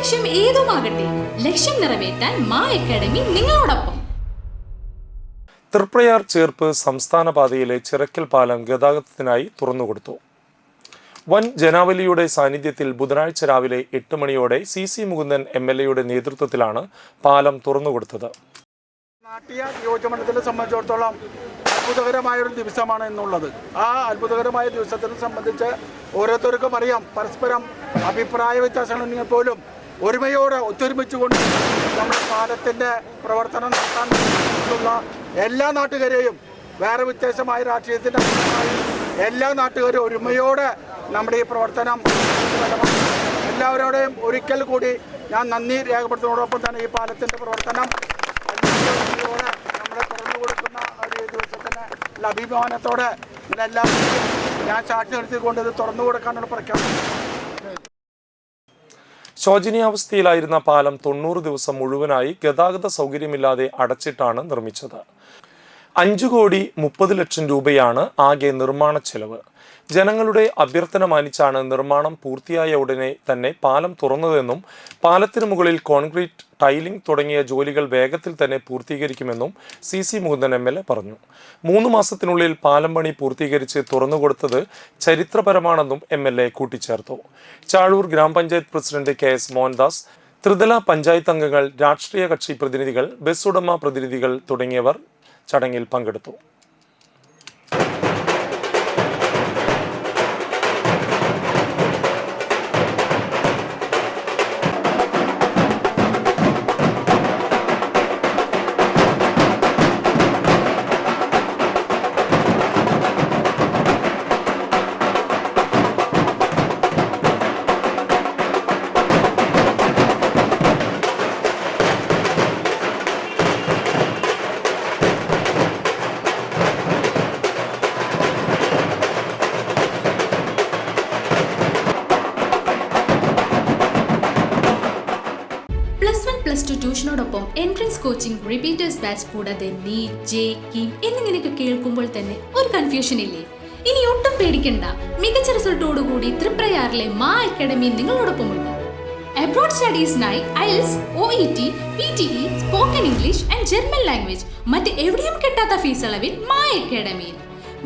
ലക്ഷ്യം ഏതുമാകട്ടെ, ലക്ഷ്യം നിറവേറ്റാൻ മാ അക്കാഡമി നിങ്ങളോടൊപ്പം. തൃപ്രയാർ ചേർപ്പ് സംസ്ഥാന പാതയിലെ ചിറക്കൽ പാലം ഗതാഗതത്തിനായി തുറന്നുകൊടുത്തു. വൻ ജനാവലിയുടെ സാന്നിധ്യത്തിൽ ബുധനാഴ്ച രാവിലെ 8 മണിയോടെ CC മുകുന്ദൻ MLA നേതൃത്വത്തിലാണ് പാലം തുറന്നുകൊടുത്തത്. നാട്ടിയ നിയോജകമണ്ഡലത്തെ സംബന്ധിച്ചിടത്തോളം അത്ഭുതകരമായൊരു ദിവസമാണ് എന്നുള്ളത്. ആ അത്ഭുതകരമായ ദിവസത്തിനെ സംബന്ധിച്ച് ഓരോരുത്തർക്കും അറിയാം. പരസ്പരം അഭിപ്രായ വ്യത്യാസങ്ങളുണ്ടെങ്കിൽ പോലും ഒരുമയോടെ ഒത്തൊരുമിച്ചുകൊണ്ട് നമ്മുടെ പാലത്തിൻ്റെ പ്രവർത്തനം നടത്താനുള്ള എല്ലാ നാട്ടുകാരെയും, വേറെ വ്യത്യാസമായ രാഷ്ട്രീയത്തിൻ്റെ എല്ലാ നാട്ടുകാരും ഒരുമയോടെ നമ്മുടെ ഈ പ്രവർത്തനം എല്ലാവരോടെയും ഒരിക്കൽ കൂടി ഞാൻ നന്ദി രേഖപ്പെടുത്തുന്നതോടൊപ്പം തന്നെ ഈ പാലത്തിൻ്റെ പ്രവർത്തനം നമ്മളെ തുറന്നു കൊടുക്കുന്ന ഒരു ദിവസത്തിന് അഭിമാനത്തോടെ എല്ലാവരും ഞാൻ സാക്ഷി നിർത്തിക്കൊണ്ട് ഇത് തുറന്നു കൊടുക്കാനുള്ള പ്രഖ്യാപനം. ശോചനീയാവസ്ഥയിലായിരുന്ന പാലം 90 ദിവസം മുഴുവനായി ഗതാഗത സൗകര്യമില്ലാതെ അടച്ചിട്ടാണ് നിർമ്മിച്ചത്. 5,30,00,000 രൂപയാണ് ആകെ നിർമ്മാണ ചെലവ്. ജനങ്ങളുടെ അഭ്യർത്ഥന മാനിച്ചാണ് നിർമ്മാണം പൂർത്തിയായ ഉടനെ തന്നെ പാലം തുറന്നതെന്നും പാലത്തിന് മുകളിൽ കോൺക്രീറ്റ്, ടൈലിംഗ് തുടങ്ങിയ ജോലികൾ വേഗത്തിൽ തന്നെ പൂർത്തീകരിക്കുമെന്നും CC മുകുന്ദൻ MLA പറഞ്ഞു. 3 മാസത്തിനുള്ളിൽ പാലം പണി പൂർത്തീകരിച്ച് തുറന്നുകൊടുത്തത് ചരിത്രപരമാണെന്നും MLA കൂട്ടിച്ചേർത്തു. ചാഴൂർ ഗ്രാമപഞ്ചായത്ത് പ്രസിഡന്റ് KS മോഹൻദാസ്, ത്രിതല പഞ്ചായത്ത് അംഗങ്ങൾ, രാഷ്ട്രീയ കക്ഷി പ്രതിനിധികൾ, ബസ് ഉടമ പ്രതിനിധികൾ തുടങ്ങിയവർ ചടങ്ങിൽ പങ്കെടുത്തു. +1, +2 ട്യൂഷനോടൊപ്പം എൻട്രൻസ് കോച്ചിങ്, റിപ്പീറ്റേഴ്സ് ബാച്ച് കൂടാതെ നീറ്റ്, JEE എന്നിങ്ങനെയൊക്കെ കേൾക്കുമ്പോൾ തന്നെ ഒരു കൺഫ്യൂഷൻ ഇല്ലേ? ഇനി ഒട്ടും പേടിക്കണ്ട. മികച്ച റിസൾട്ടോടുകൂടി തൃപ്രയാറിലെ മാ അക്കാഡമി നിങ്ങളോടൊപ്പമുണ്ട്. അബ്രോഡ് സ്റ്റഡീസിനായി IELTS, OET, PTE, spoken English and German language മറ്റ് എവിടെയും കിട്ടാത്ത ഫീസ് അളവിൽ മാ അക്കാഡമിയിൽ.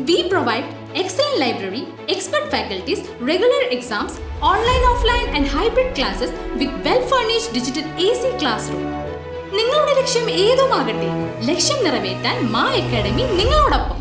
We provide excellent library, expert faculties, regular exams, online, offline and hybrid classes with well-furnished digital AC classroom. നിങ്ങളുടെ ലക്ഷ്യം ഏതുമാകട്ടെ, ലക്ഷ്യം നിറവേറ്റാൻ മാ അക്കാഡമി നിങ്ങളോടൊപ്പം.